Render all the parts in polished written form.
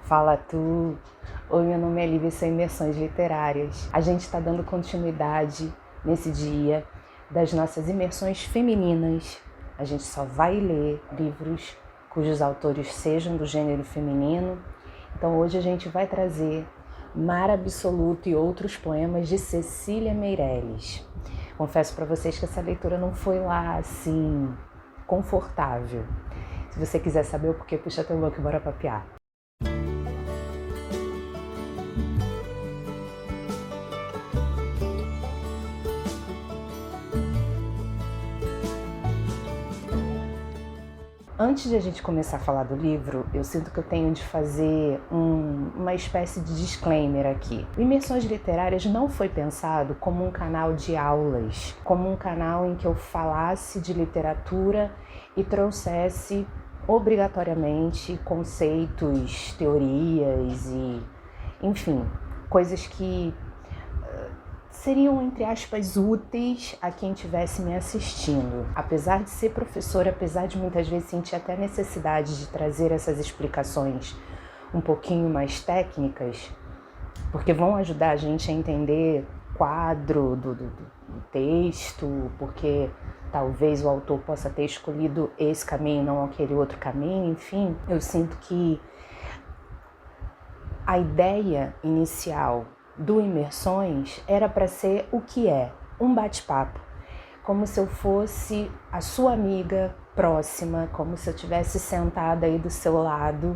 Fala tu! Oi, meu nome é Lívia e sou Imersões Literárias. A gente está dando continuidade nesse dia das nossas imersões femininas. A gente só vai ler livros cujos autores sejam do gênero feminino. Então hoje a gente vai trazer Mar Absoluto e Outros Poemas de Cecília Meirelles. Confesso para vocês que essa leitura não foi lá assim confortável. Se você quiser saber o porquê, puxa teu louco e bora papear. Antes de a gente começar a falar do livro, eu sinto que eu tenho de fazer uma espécie de disclaimer aqui. O Imersões Literárias não foi pensado como um canal de aulas, como um canal em que eu falasse de literatura e trouxesse obrigatoriamente conceitos, teorias e, enfim, coisas que seriam, entre aspas, úteis a quem estivesse me assistindo. Apesar de ser professora, apesar de muitas vezes sentir até a necessidade de trazer essas explicações um pouquinho mais técnicas, porque vão ajudar a gente a entender o quadro do texto, porque talvez o autor possa ter escolhido esse caminho, não aquele outro caminho, enfim, eu sinto que a ideia inicial do Imersões era para ser o que é, um bate-papo, como se eu fosse a sua amiga próxima, como se eu estivesse sentada aí do seu lado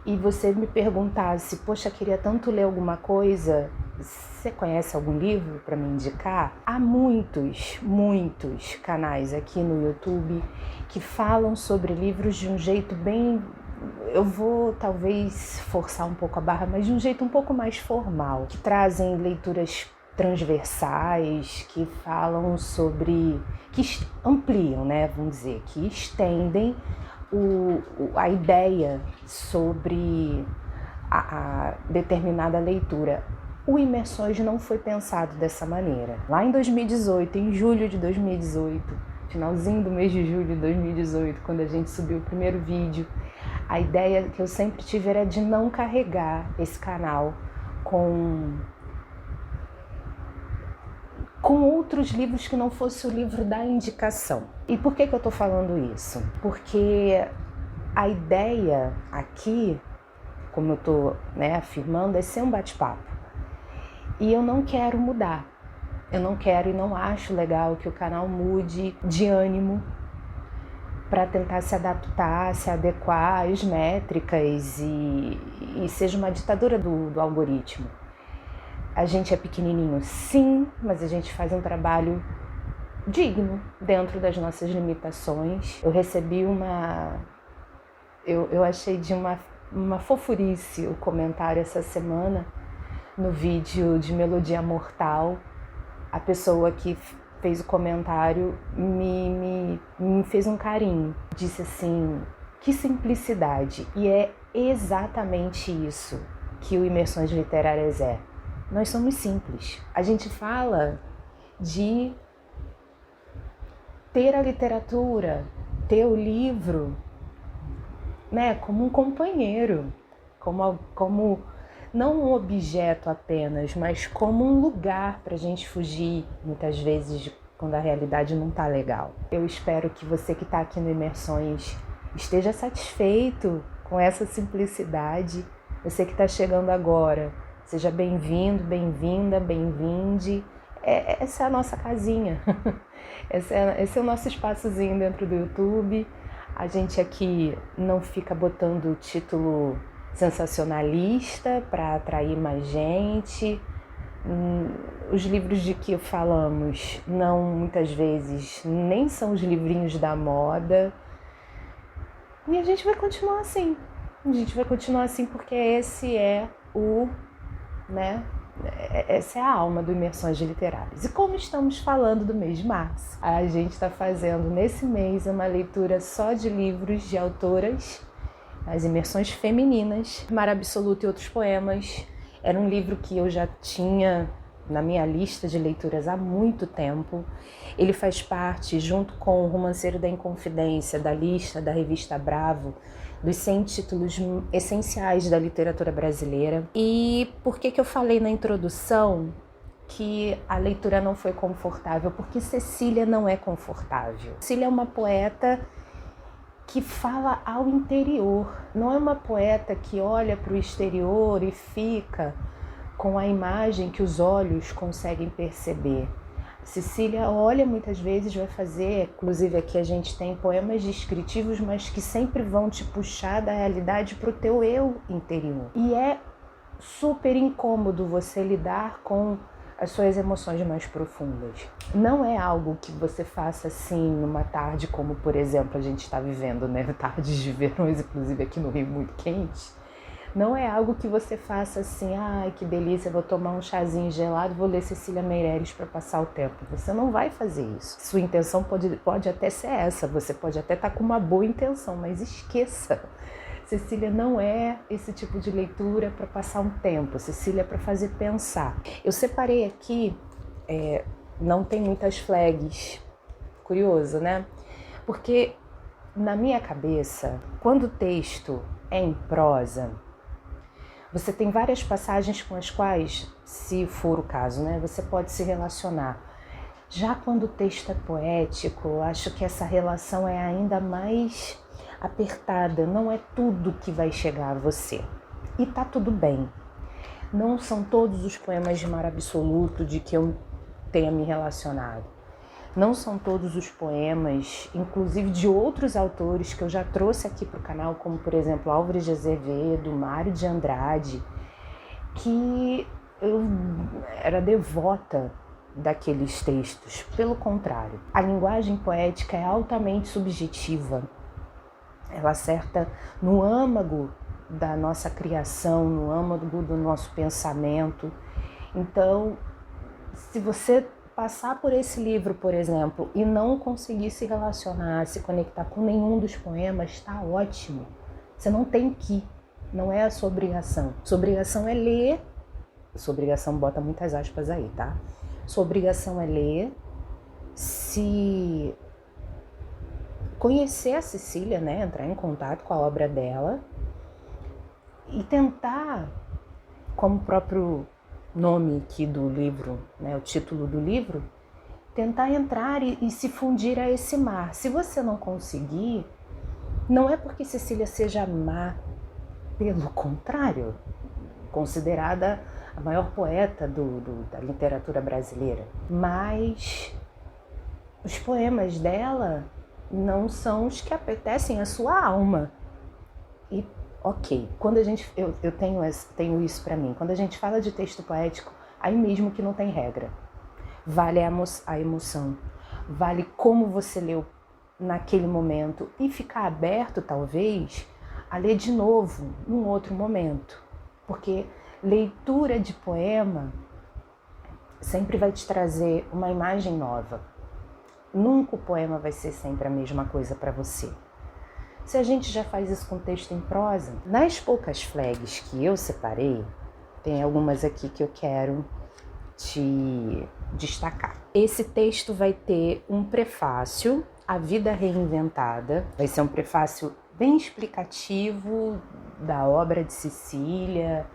e você me perguntasse, poxa, queria tanto ler alguma coisa, você conhece algum livro para me indicar? Há muitos canais aqui no YouTube que falam sobre livros de um jeito bem... Eu vou talvez forçar um pouco a barra, mas de um jeito um pouco mais formal, que trazem leituras transversais, que falam sobre, que ampliam, né, vamos dizer, que estendem a ideia sobre a determinada leitura. O Imersões não foi pensado dessa maneira. Lá em 2018, em julho de 2018, finalzinho do mês de julho de 2018, quando a gente subiu o primeiro vídeo, a ideia que eu sempre tive era de não carregar esse canal com outros livros que não fosse o livro da indicação. E por que eu estou falando isso? Porque a ideia aqui, como eu estou afirmando, é ser um bate-papo. E eu não quero mudar. Eu não quero e não acho legal que o canal mude de ânimo para tentar se adaptar, se adequar às métricas e seja uma ditadura do algoritmo. A gente é pequenininho, sim, mas a gente faz um trabalho digno dentro das nossas limitações. Eu recebi eu achei de uma fofurice o comentário essa semana no vídeo de Melodia Mortal. A pessoa que fez o comentário me fez um carinho, disse assim, que simplicidade, e é exatamente isso que o Imersões Literárias é. Nós somos simples. A gente fala de ter a literatura, ter o livro, como um companheiro, como não um objeto apenas, mas como um lugar para a gente fugir, muitas vezes, quando a realidade não está legal. Eu espero que você que está aqui no Imersões esteja satisfeito com essa simplicidade. Você que está chegando agora, seja bem-vindo, bem-vinda, bem-vinde. Essa é a nossa casinha, esse é o nosso espaçozinho dentro do YouTube. A gente aqui não fica botando o título sensacionalista para atrair mais gente. Os livros de que falamos não, muitas vezes, nem são os livrinhos da moda. E a gente vai continuar assim. A gente vai continuar assim porque esse é essa é a alma do Imersões Literárias. E como estamos falando do mês de março, a gente está fazendo nesse mês uma leitura só de livros de autoras, as imersões femininas. Mar Absoluto e Outros Poemas era um livro que eu já tinha na minha lista de leituras há muito tempo. Ele faz parte, junto com O Romanceiro da Inconfidência, da lista da revista Bravo, dos 100 títulos essenciais da literatura brasileira. E por que eu falei na introdução que a leitura não foi confortável? Porque Cecília não é confortável. Cecília é uma poeta que fala ao interior, não é uma poeta que olha para o exterior e fica com a imagem que os olhos conseguem perceber. Cecília olha muitas vezes, vai fazer, inclusive aqui a gente tem poemas descritivos, mas que sempre vão te puxar da realidade para o teu eu interior. E é super incômodo você lidar com as suas emoções mais profundas. Não é algo que você faça assim numa tarde como, por exemplo, a gente está vivendo, né? Tardes de verão, inclusive aqui no Rio, muito quente. Não é algo que você faça assim, ai que delícia, vou tomar um chazinho gelado, vou ler Cecília Meirelles para passar o tempo. Você não vai fazer isso. Sua intenção pode até ser essa, você pode até estar com uma boa intenção, mas esqueça. Cecília não é esse tipo de leitura para passar um tempo. Cecília é para fazer pensar. Eu separei aqui, não tem muitas flags. Curioso, né? Porque na minha cabeça, quando o texto é em prosa, você tem várias passagens com as quais, se for o caso, né, você pode se relacionar. Já quando o texto é poético, eu acho que essa relação é ainda mais apertada, não é tudo que vai chegar a você. E tá tudo bem. Não são todos os poemas de mar absoluto de que eu tenha me relacionado. Não são todos os poemas, inclusive de outros autores que eu já trouxe aqui para o canal, como por exemplo Álvares de Azevedo, Mário de Andrade, que eu era devota daqueles textos. Pelo contrário, a linguagem poética é altamente subjetiva. Ela acerta no âmago da nossa criação, no âmago do nosso pensamento. Então, se você passar por esse livro, por exemplo, e não conseguir se relacionar, se conectar com nenhum dos poemas, está ótimo. Você não tem que, não é a sua obrigação. Sua obrigação é ler, sua obrigação bota muitas aspas aí, tá? Sua obrigação é ler, se conhecer a Cecília, né? Entrar em contato com a obra dela e tentar, como o próprio nome aqui do livro, né, o título do livro, tentar entrar e se fundir a esse mar. Se você não conseguir, não é porque Cecília seja má, pelo contrário, considerada a maior poeta da literatura brasileira, mas os poemas dela não são os que apetecem a sua alma. E ok, quando eu tenho isso para mim, quando a gente fala de texto poético, aí mesmo que não tem regra, vale a emoção, vale como você leu naquele momento e ficar aberto talvez a ler de novo num outro momento, porque leitura de poema sempre vai te trazer uma imagem nova. Nunca o poema vai ser sempre a mesma coisa para você. Se a gente já faz isso com texto em prosa, nas poucas flags que eu separei, tem algumas aqui que eu quero te destacar. Esse texto vai ter um prefácio, A Vida Reinventada. Vai ser um prefácio bem explicativo da obra de Cecília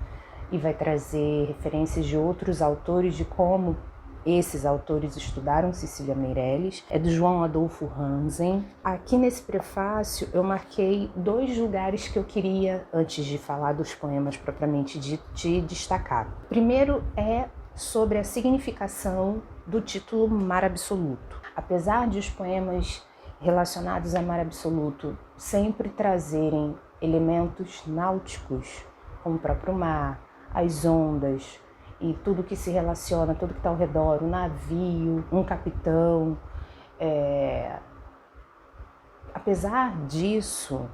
e vai trazer referências de outros autores, de como esses autores estudaram Cecília Meirelles. É do João Adolfo Hansen. Aqui nesse prefácio eu marquei 2 lugares que eu queria, antes de falar dos poemas propriamente dito, te destacar. Primeiro é sobre a significação do título Mar Absoluto. Apesar de os poemas relacionados a mar absoluto sempre trazerem elementos náuticos, como o próprio mar, as ondas e tudo que se relaciona, tudo que está ao redor, o navio, um capitão. Apesar disso,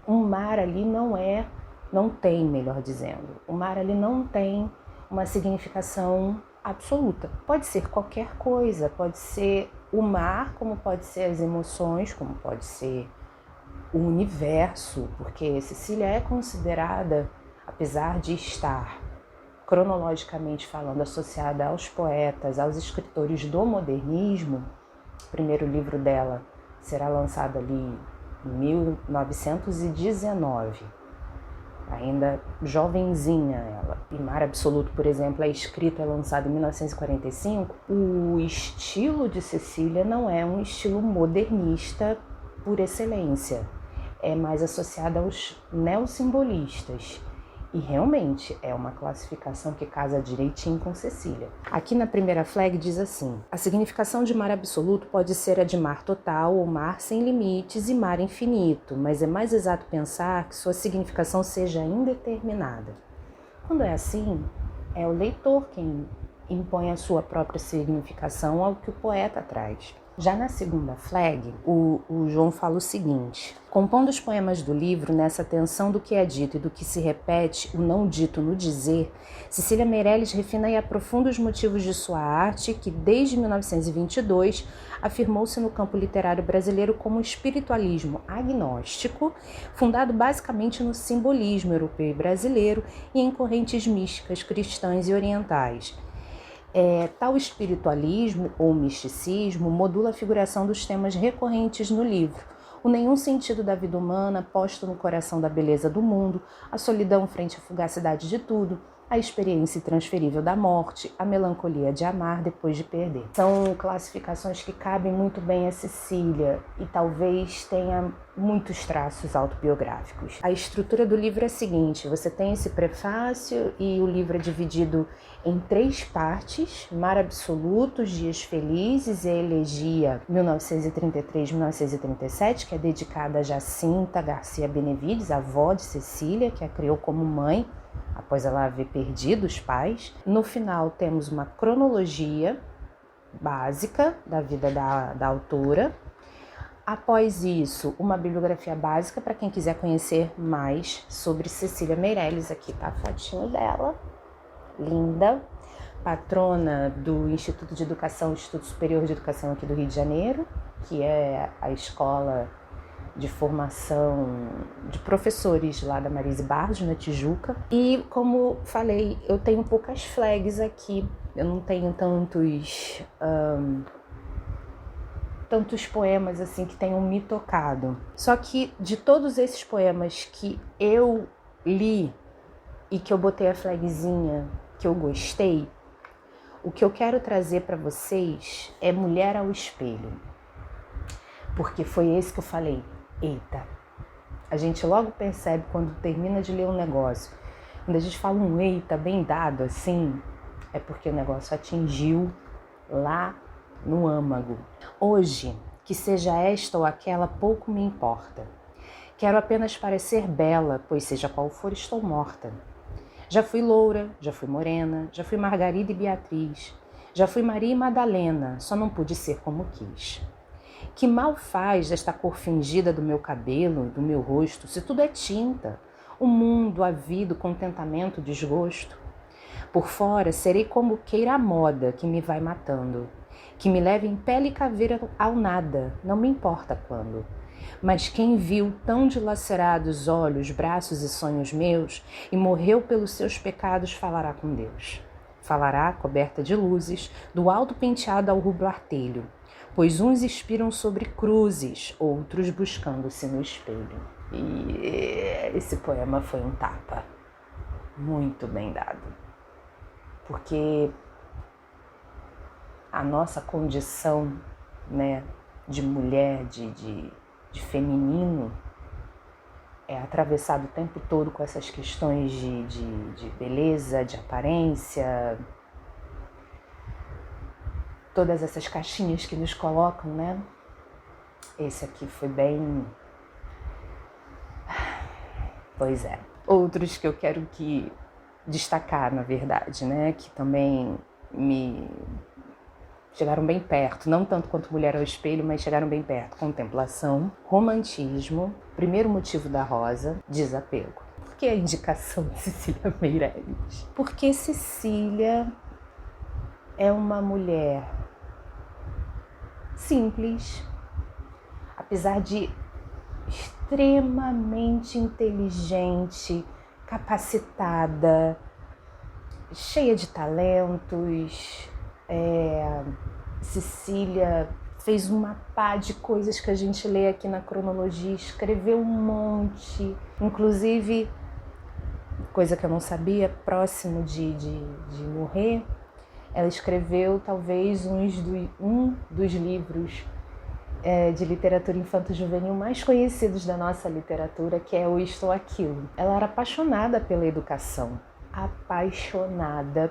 um mar ali não tem, melhor dizendo, o mar ali não tem uma significação absoluta. Pode ser qualquer coisa, pode ser o mar, como pode ser as emoções, como pode ser o universo, porque Cecília é considerada, apesar de estar cronologicamente falando associada aos poetas, aos escritores do modernismo. O primeiro livro dela será lançado ali em 1919. Ainda jovenzinha ela. E Mar Absoluto, por exemplo, é lançado em 1945. O estilo de Cecília não é um estilo modernista por excelência. É mais associado aos neossimbolistas. E realmente é uma classificação que casa direitinho com Cecília. Aqui na primeira flag diz assim: a significação de mar absoluto pode ser a de mar total ou mar sem limites e mar infinito, mas é mais exato pensar que sua significação seja indeterminada. Quando é assim, é o leitor quem impõe a sua própria significação ao que o poeta traz. Já na segunda flag, o João fala o seguinte: compondo os poemas do livro nessa tensão do que é dito e do que se repete, o não dito no dizer, Cecília Meirelles refina e aprofunda os motivos de sua arte, que desde 1922 afirmou-se no campo literário brasileiro como espiritualismo agnóstico, fundado basicamente no simbolismo europeu e brasileiro e em correntes místicas cristãs e orientais. Tal espiritualismo ou misticismo modula a figuração dos temas recorrentes no livro: o nenhum sentido da vida humana posto no coração da beleza do mundo, a solidão frente à fugacidade de tudo, a experiência intransferível da morte, a melancolia de amar depois de perder. São classificações que cabem muito bem a Cecília e talvez tenha muitos traços autobiográficos. A estrutura do livro é a seguinte: você tem esse prefácio e o livro é dividido em 3 partes: Mar Absoluto, Dias Felizes e a Elegia 1933-1937, que é dedicada a Jacinta Garcia Benevides, avó de Cecília, que a criou como mãe após ela haver perdido os pais. No final temos uma cronologia básica da vida da autora. Após isso, uma bibliografia básica para quem quiser conhecer mais sobre Cecília Meirelles. Aqui tá a fotinho dela, linda, patrona do Instituto Superior de Educação aqui do Rio de Janeiro, que é a escola de formação de professores lá da Marise Barros, na Tijuca. E, como falei, eu tenho poucas flags aqui, eu não tenho tantos poemas assim que tenham me tocado. Só que de todos esses poemas que eu li e que eu botei a flagzinha que eu gostei, o que eu quero trazer para vocês é Mulher ao Espelho. Porque foi esse que eu falei: eita, a gente logo percebe quando termina de ler um negócio. Quando a gente fala um eita bem dado assim, é porque o negócio atingiu lá no âmago. Hoje, que seja esta ou aquela, pouco me importa. Quero apenas parecer bela, pois seja qual for, estou morta. Já fui loura, já fui morena, já fui Margarida e Beatriz, já fui Maria e Madalena, só não pude ser como quis. Que mal faz esta cor fingida do meu cabelo, do meu rosto, se tudo é tinta, o mundo, a vida, o contentamento, o desgosto? Por fora serei como queira a moda que me vai matando, que me leve em pele e caveira ao nada, não me importa quando. Mas quem viu tão dilacerados olhos, braços e sonhos meus e morreu pelos seus pecados falará com Deus. Falará, coberta de luzes, do alto penteado ao rubro artelho, pois uns expiram sobre cruzes, outros buscando-se no espelho. E esse poema foi um tapa muito bem dado, porque a nossa condição, né, de mulher, de feminino, é atravessado o tempo todo com essas questões de beleza, de aparência, todas essas caixinhas que nos colocam, né? Esse aqui foi bem... Pois é. Outros que eu quero destacar, na verdade, né? Que também me chegaram bem perto, não tanto quanto Mulher ao Espelho, mas chegaram bem perto. Contemplação, Romantismo, Primeiro Motivo da Rosa, Desapego. Por que a indicação de Cecília Meirelles? Porque Cecília é uma mulher simples, apesar de extremamente inteligente, capacitada, cheia de talentos. Cecília fez uma pá de coisas que a gente lê aqui na cronologia, escreveu um monte, inclusive, coisa que eu não sabia, próximo de morrer, ela escreveu talvez um dos livros de literatura infanto-juvenil mais conhecidos da nossa literatura, que é o Isto ou Aquilo. Ela era apaixonada pela educação, apaixonada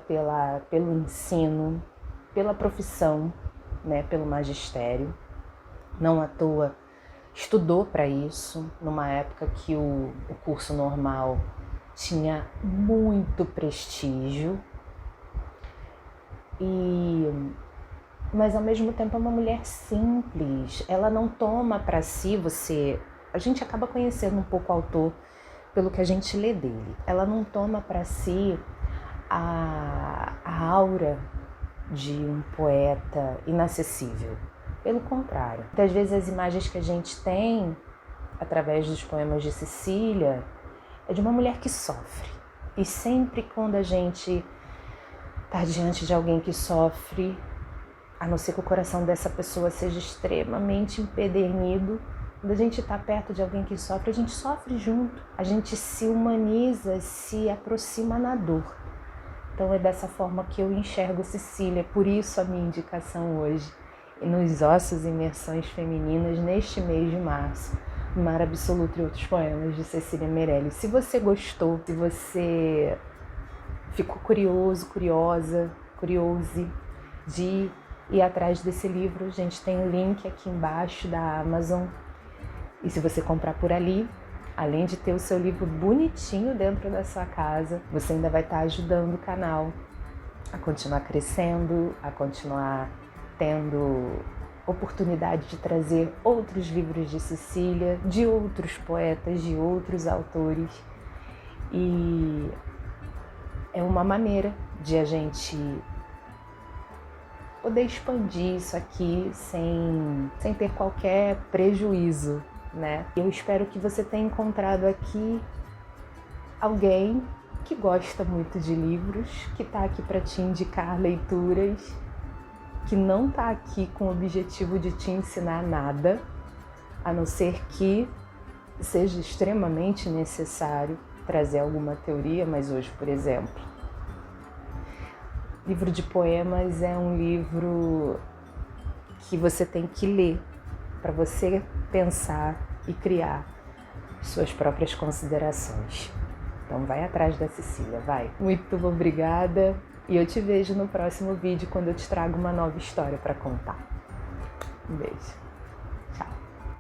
pelo ensino, pela profissão, né, pelo magistério. Não à toa estudou para isso, numa época que o curso normal tinha muito prestígio, mas ao mesmo tempo é uma mulher simples. Ela não toma para si, a gente acaba conhecendo um pouco o autor pelo que a gente lê dele. Ela não toma para si a aura de um poeta inacessível. Pelo contrário, muitas vezes as imagens que a gente tem através dos poemas de Cecília é de uma mulher que sofre. E sempre quando a gente está diante de alguém que sofre, a não ser que o coração dessa pessoa seja extremamente empedernido, quando a gente está perto de alguém que sofre, a gente sofre junto. A gente se humaniza, se aproxima na dor. Então é dessa forma que eu enxergo Cecília. Por isso a minha indicação hoje, nos Ossos e Imersões Femininas, neste mês de março, Mar Absoluto e Outros Poemas, de Cecília Meirelles. Se você gostou, se você ficou curioso, curiose de ir atrás desse livro, a gente tem o link aqui embaixo da Amazon. E se você comprar por ali, além de ter o seu livro bonitinho dentro da sua casa, você ainda vai estar ajudando o canal a continuar crescendo, a continuar tendo oportunidade de trazer outros livros de Cecília, de outros poetas, de outros autores. E é uma maneira de a gente poder expandir isso aqui sem ter qualquer prejuízo, né? Eu espero que você tenha encontrado aqui alguém que gosta muito de livros, que está aqui para te indicar leituras, que não está aqui com o objetivo de te ensinar nada, a não ser que seja extremamente necessário trazer alguma teoria, mas hoje, por exemplo, livro de poemas é um livro que você tem que ler para você pensar e criar suas próprias considerações. Então vai atrás da Cecília, vai. Muito obrigada e eu te vejo no próximo vídeo quando eu te trago uma nova história para contar. Um beijo.